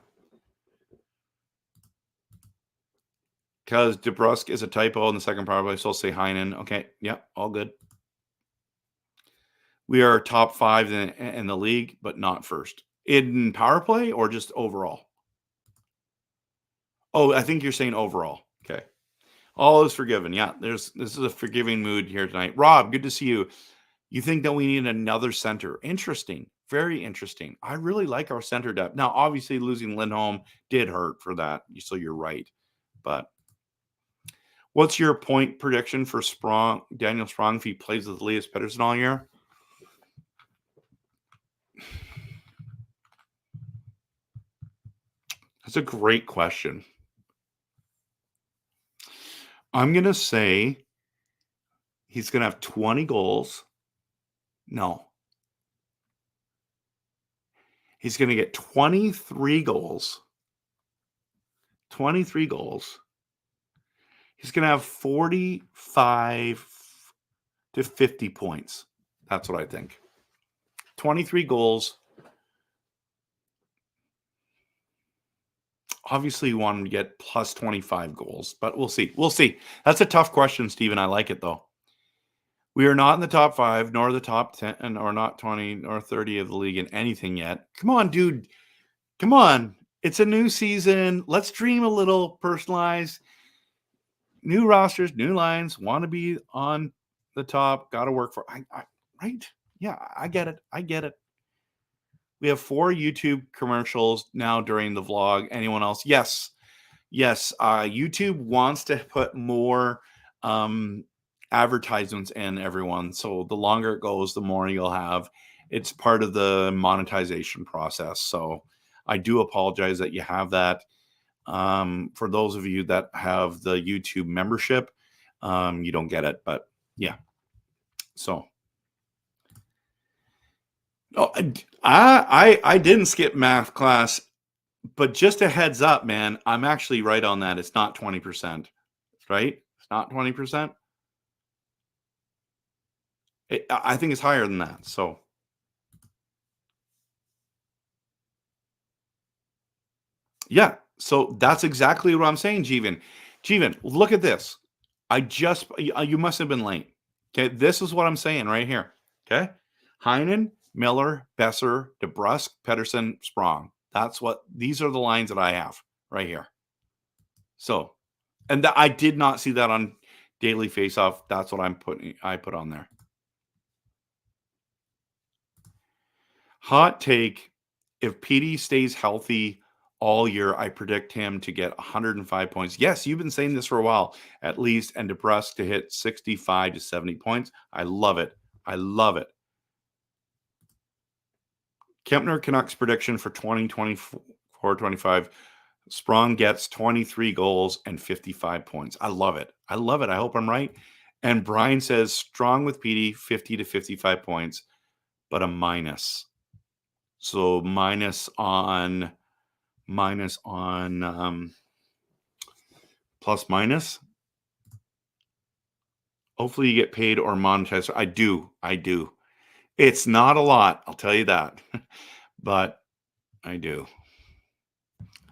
Because DeBrusk is a typo in the second power play, so I'll say Heinen. Okay, yeah, all good. We are top 5 in the league, but not first. In power play or just overall? Oh, I think you're saying overall. Okay. All is forgiven. Yeah, this is a forgiving mood here tonight. Rob, good to see you. You think that we need another center? Interesting. Very interesting. I really like our center depth. Now, obviously, losing Lindholm did hurt for that, so you're right. But what's your point prediction for Daniel Sprong, if he plays with Elias Pettersson all year? That's a great question. I'm going to say he's going to have 20 goals. No. He's going to get 23 goals. 23 goals. He's going to have 45 to 50 points. That's what I think. 23 goals. Obviously, you want him to get plus 25 goals, but we'll see. We'll see. That's a tough question, Steven. I like it, though. We are not in the top 5, nor the top 10, or not 20, nor 30 of the league in anything yet. Come on, dude. Come on. It's a new season. Let's dream a little, personalize. New rosters, new lines, want to be on the top, got to work for right? Yeah, I get it. I get it. We have 4 YouTube commercials now during the vlog. Anyone else? Yes. YouTube wants to put more advertisements in, everyone. So the longer it goes, the more you'll have. It's part of the monetization process. So I do apologize that you have that. For those of you that have the YouTube membership, you don't get it, but yeah. So, I didn't skip math class, but just a heads up, man, I'm actually right on that. It's not 20%, right? It's not 20%. I think it's higher than that. So, yeah. So that's exactly what I'm saying, Jeevan. Jeevan, look at this. You must have been late. Okay. This is what I'm saying right here. Okay. Heinen, Miller, Besser, DeBrusk, Pedersen, Sprong. These are the lines that I have right here. So, and I did not see that on Daily Faceoff. That's what I put on there. Hot take. If PD stays healthy all year, I predict him to get 105 points. Yes, you've been saying this for a while, at least, and DeBrusk to hit 65 to 70 points. I love it. I love it. Kempner Canucks prediction for 2024-25. Sprong gets 23 goals and 55 points. I love it. I love it. I hope I'm right. And Brian says strong with PD, 50 to 55 points, but a minus. So minus on plus minus. Hopefully you get paid or monetized. I do. It's not a lot, I'll tell you that. But I do.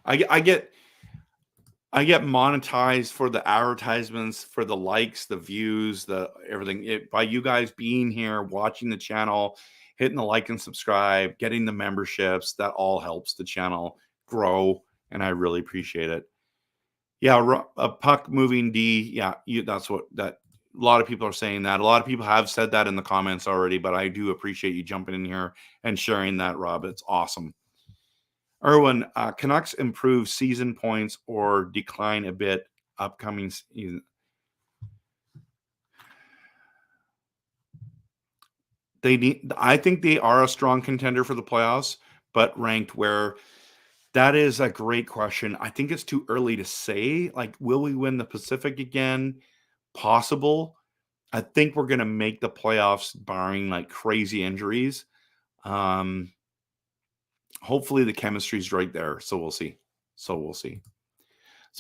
I get monetized for the advertisements, for the likes, the views, the everything. By you guys being here, watching the channel, hitting the like and subscribe, getting the memberships, that all helps the channel grow, and I really appreciate it. Yeah, a puck moving D. Yeah, that's what that. A lot of people are saying that. A lot of people have said that in the comments already, but I do appreciate you jumping in here and sharing that, Rob. It's awesome. Erwin, Canucks improve season points or decline a bit upcoming season. I think they are a strong contender for the playoffs, but ranked where? That is a great question. I think it's too early to say. Like, will we win the Pacific again? Possible. I think we're going to make the playoffs barring like crazy injuries. Hopefully the chemistry's right there. So we'll see. So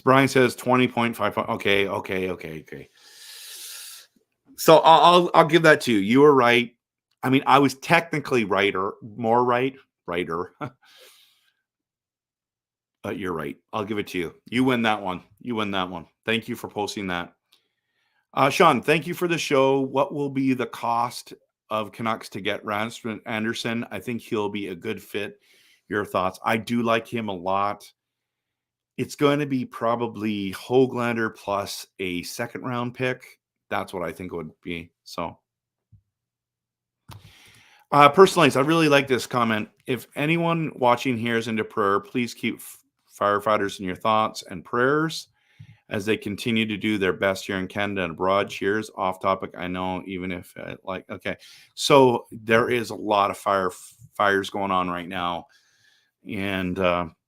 Brian says 20.5. Okay. So I'll give that to you. You were right. I mean, I was technically more right. But you're right. I'll give it to you. You win that one. Thank you for posting that. Sean, thank you for the show. What will be the cost of Canucks to get Rasmus Anderson? I think he'll be a good fit. Your thoughts? I do like him a lot. It's going to be probably Höglander plus a second round pick. That's what I think it would be. So, personalized, I really like this comment. If anyone watching here is into prayer, please keep firefighters in your thoughts and prayers as they continue to do their best here in Canada and abroad. Cheers. Off topic, I know, even if okay. So there is a lot of fires going on right now. And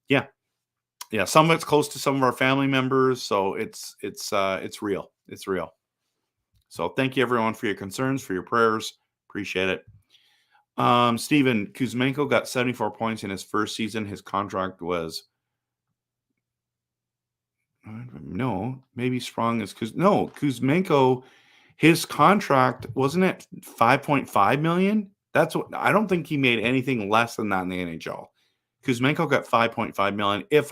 yeah. Yeah, some of it's close to some of our family members, so it's real. It's real. So thank you everyone for your concerns, for your prayers. Appreciate it. Steven Kuzmenko got 74 points in his first season. His contract was maybe Sprong is Kuzmenko. His contract wasn't it 5.5 million? That's what I don't think he made anything less than that in the NHL. Kuzmenko got 5.5 million. If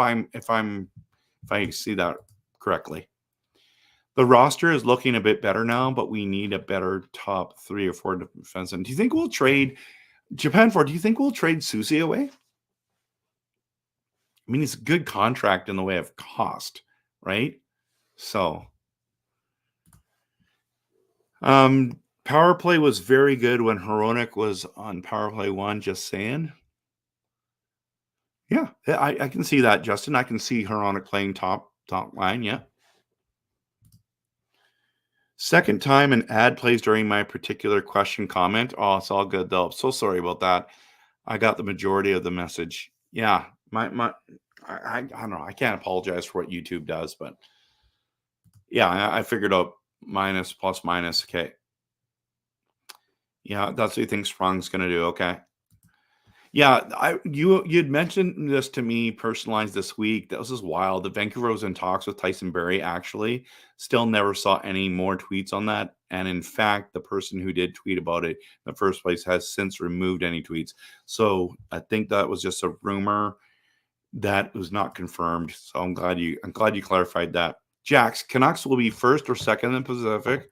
I see that correctly. The roster is looking a bit better now, but we need a better top 3 or 4 defensemen. Do you think we'll trade Japan for? Do you think we'll trade Susie away? I mean, it's a good contract in the way of cost, right? So, power play was very good when Hronek was on power play 1. Just saying. Yeah, I can see that, Justin. I can see Hronek playing top line. Yeah. Second time an ad plays during my particular question comment. Oh, it's all good though. I'm so sorry about that. I got the majority of the message. Yeah, I don't know. I can't apologize for what YouTube does, but yeah, I figured out minus plus minus. Okay. Yeah, that's what you think Sprong's going to do. Okay. Yeah, you'd mentioned this to me personalized this week. That was just wild. The Vancouver was in talks with Tyson Barrie, actually. Still never saw any more tweets on that. And in fact, the person who did tweet about it in the first place has since removed any tweets. So I think that was just a rumor that was not confirmed. So I'm glad you clarified that. Jax, Canucks will be first or second in the Pacific.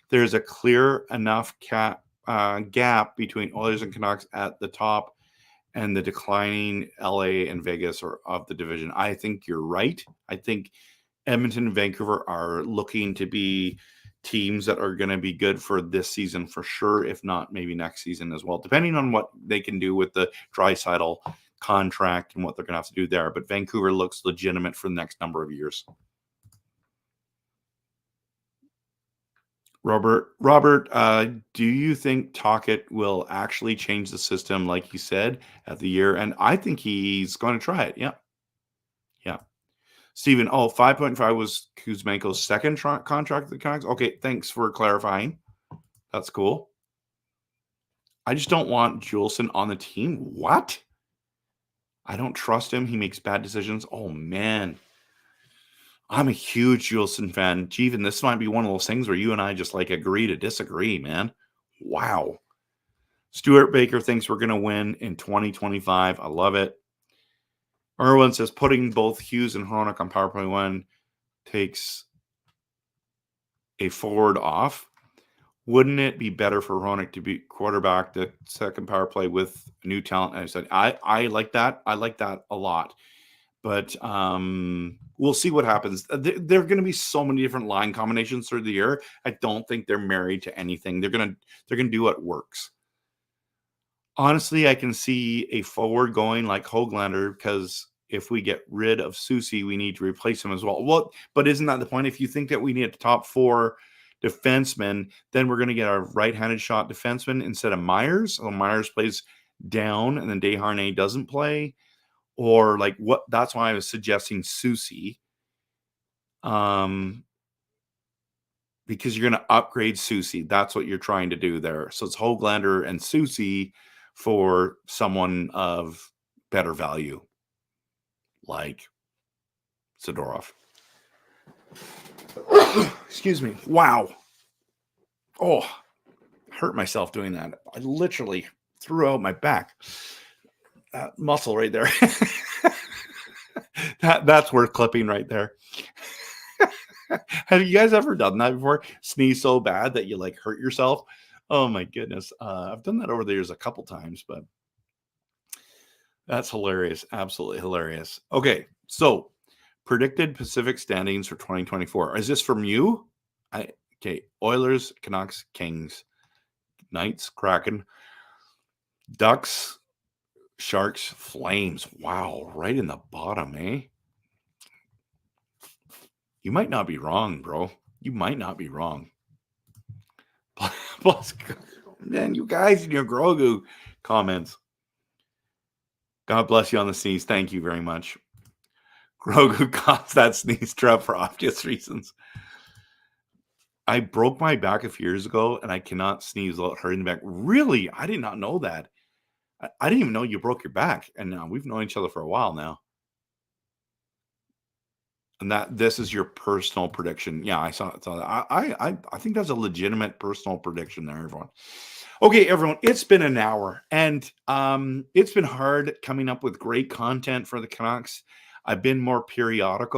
There's a clear enough gap between Oilers and Canucks at the top and the declining LA and Vegas are of the division. I think you're right. I think Edmonton and Vancouver are looking to be teams that are going to be good for this season for sure, if not maybe next season as well, depending on what they can do with the Draisaitl contract and what they're going to have to do there. But Vancouver looks legitimate for the next number of years. Robert, do you think Tocchet will actually change the system like he said at the year? And I think he's going to try it. Yeah. Steven, 5.5 was Kuzmenko's second contract with the Canucks. Okay, thanks for clarifying. That's cool. I just don't want Juleson on the team. What? I don't trust him. He makes bad decisions. Oh, man. I'm a huge Juleson fan. Jeevan, this might be one of those things where you and I just agree to disagree, man. Wow. Stuart Baker thinks we're going to win in 2025. I love it. Erwin says putting both Hughes and Hronek on power play 1 takes a forward off. Wouldn't it be better for Hronek to be quarterback the second power play with new talent? And I said, I like that. I like that a lot. But we'll see what happens. There are going to be so many different line combinations through the year. I don't think they're married to anything. They're going to do what works. Honestly, I can see a forward going like Höglander because if we get rid of Susie, we need to replace him as well. But isn't that the point? If you think that we need a top 4 defenseman, then we're going to get a right-handed shot defenseman instead of Myers. So Myers plays down and then Desharnais doesn't play. Or that's why I was suggesting Susie. Because you're going to upgrade Susie. That's what you're trying to do there. So it's Höglander and Susie for someone of better value, like Zadorov. Excuse me. Wow. Oh, hurt myself doing that. I literally threw out my back. That muscle right there. That's worth clipping right there. Have you guys ever done that before? Sneeze so bad that you hurt yourself? Oh my goodness. I've done that over the years a couple times, but that's hilarious. Absolutely hilarious. Okay. So predicted Pacific standings for 2024. Is this from you? Okay. Oilers, Canucks, Kings, Knights, Kraken, Ducks, Sharks, Flames. Wow. Right in the bottom, eh? You might not be wrong, bro. You might not be wrong. Plus, man, you guys in your Grogu comments. God bless you on the sneeze. Thank you very much. Grogu caused that sneeze trap for obvious reasons. I broke my back a few years ago, and I cannot sneeze without hurting the back. Really? I did not know that. I didn't even know you broke your back, and we've known each other for a while now. And that this is your personal prediction. Yeah, I saw that. I think that's a legitimate personal prediction there, everyone. Okay, everyone, it's been an hour, and it's been hard coming up with great content for the Canucks. I've been more periodic.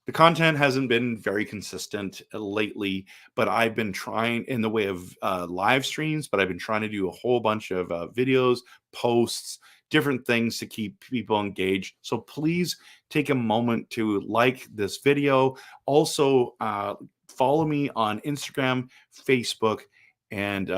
The content hasn't been very consistent lately, but I've been trying in the way of live streams, but I've been trying to do a whole bunch of videos, posts, different things to keep people engaged. So please take a moment to like this video. Also, follow me on Instagram, Facebook, and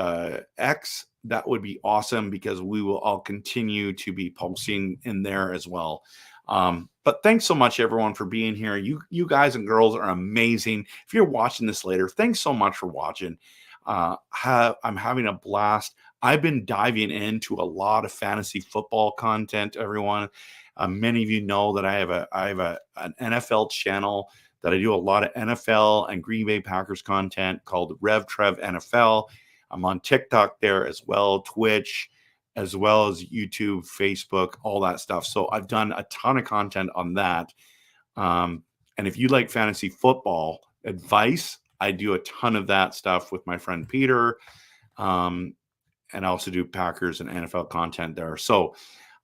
X. That would be awesome because I'll continue to be posting in there as well. But thanks so much, everyone, for being here. You guys and girls are amazing. If you're watching this later, thanks so much for watching. I'm having a blast. I've been diving into a lot of fantasy football content, everyone. Many of you know that I have an NFL channel that I do a lot of NFL and Green Bay Packers content called RevTrev NFL. I'm on TikTok there as well, Twitch, as well as YouTube, Facebook, all that stuff. So I've done a ton of content on that. And if you like fantasy football advice, I do a ton of that stuff with my friend Peter. And I also do Packers and NFL content there. So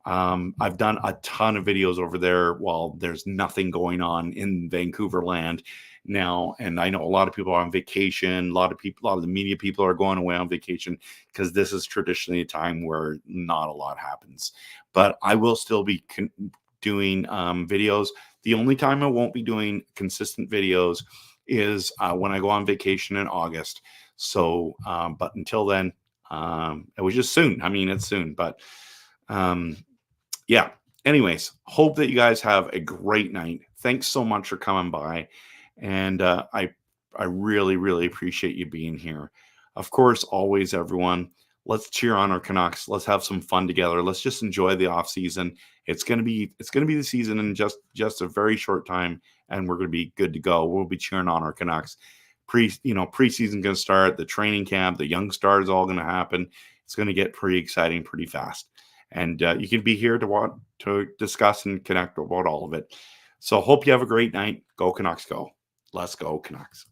I've done a ton of videos over there while there's nothing going on in Vancouver land now. And I know a lot of people are on vacation. A lot of the media people are going away on vacation because this is traditionally a time where not a lot happens. But I will still be doing videos. The only time I won't be doing consistent videos is when I go on vacation in August. So, but until then, it was just soon. I mean, it's soon, but yeah. Anyways, hope that you guys have a great night. Thanks so much for coming by. And I really, really appreciate you being here. Of course, always, everyone, let's cheer on our Canucks. Let's have some fun together. Let's just enjoy the off season. It's gonna be the season in just a very short time, and we're gonna be good to go. We'll be cheering on our Canucks. Preseason gonna start. The training camp, the young stars, all gonna happen. It's gonna get pretty exciting pretty fast. And you can be here to discuss and connect about all of it. So hope you have a great night. Go Canucks, go. Let's go Canucks.